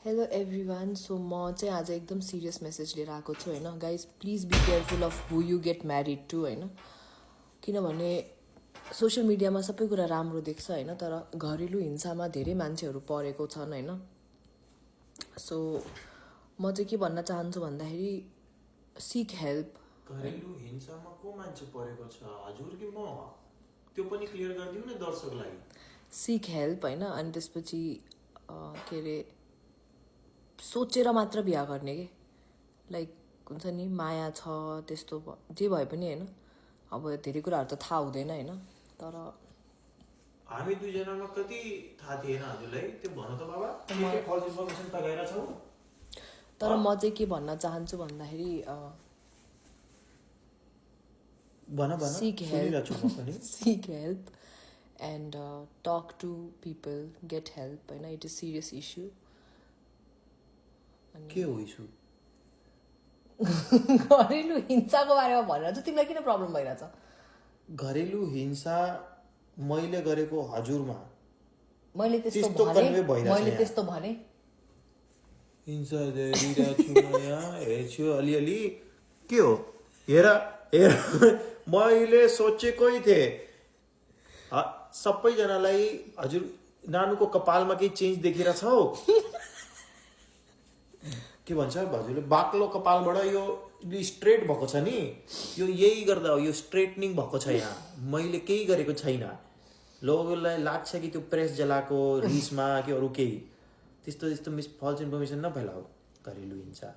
Hello everyone. So म चाहिँ आज एकदम सिरियस मेसेज लिएर आएको छु होइन. Guys please be careful of who you get married to होइन. किनभने सोसियल मिडियामा सबै कुरा राम्रो देख्छ होइन, तर घरेलु हिंसामा धेरै मान्छेहरू परेको छन् होइन. सो म चाहिँ के भन्न चाहन्छु भन्दाखेरि सिक हेल्प. घरेलु हिंसामा को मान्छे परेको छ हजुर कि म? त्यो पनि क्लियर गरिदिउँ न दर्शकलाई. सिक हेल्प होइन. अनि त्यसपछि के अरे सोचेर मात्र बिहा गर्ने के, लाइक हुन्छ नि माया छ त्यस्तो जे भए पनि होइन. अब धेरै कुराहरू त थाहा हुँदैन होइन, तर हामी दुईजनामा कति थाहा थिएन हजुरलाई त्यो भन्नु त बाबा. के फल्स इन्फर्मेसन त गएर छौ. तर म चाहिँ के भन्न चाहन्छु भन्दाखेरि भन भन seek सुनिरहेछु म पनि. seek help and talk to people, get help होइन. It is serious issue. के हो इस्यु? घरेलु हिंसाको बारेमा भनेर चाहिँ तिमीलाई किन प्रब्लम भइरहेछ? घरेलु हिंसा मैले गरेको हजुरमा मैले त्यस्तो त्यस्तो कन्वे भने भइरहेछ मैले यहाँ. त्यस्तो भने हिंसा गरिरहेको छु म यहाँ हेर्छु अलिअलि. के हो हेर हेर मैले सोचेकै थिएँ सबैजनालाई हजुर नानुको कपालमा केही चेन्ज देखिरहेछ हौ. के भन्छ हजुरले बाक्लो कपालबाट यो स्ट्रेट भएको छ नि, यो यही गर्दा हो, यो स्ट्रेटनिङ भएको छ यहाँ. मैले केही गरेको छैन. लोगोलाई लाग्छ कि त्यो प्रेस जलाएको रिसमा कि अरू केही त्यस्तो त्यस्तो फल्स इन्फर्मेसन नफैलाऊ. घरेलु हिंसा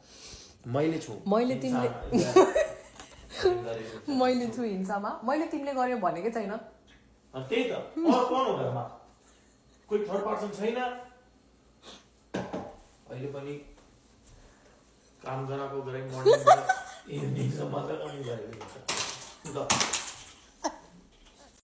मैले छु. मैले तिमीले मैले छु हिंसामा. मैले तिमीले गर्यो भनेकै छैन. त्यही त कौन हो घरमा? कोही थर्ड पर्सन छैन. अहिले पनि काम गराएको गराइ मर्निङ इभिनिङसम्म त अनि गरेको हुन्छ.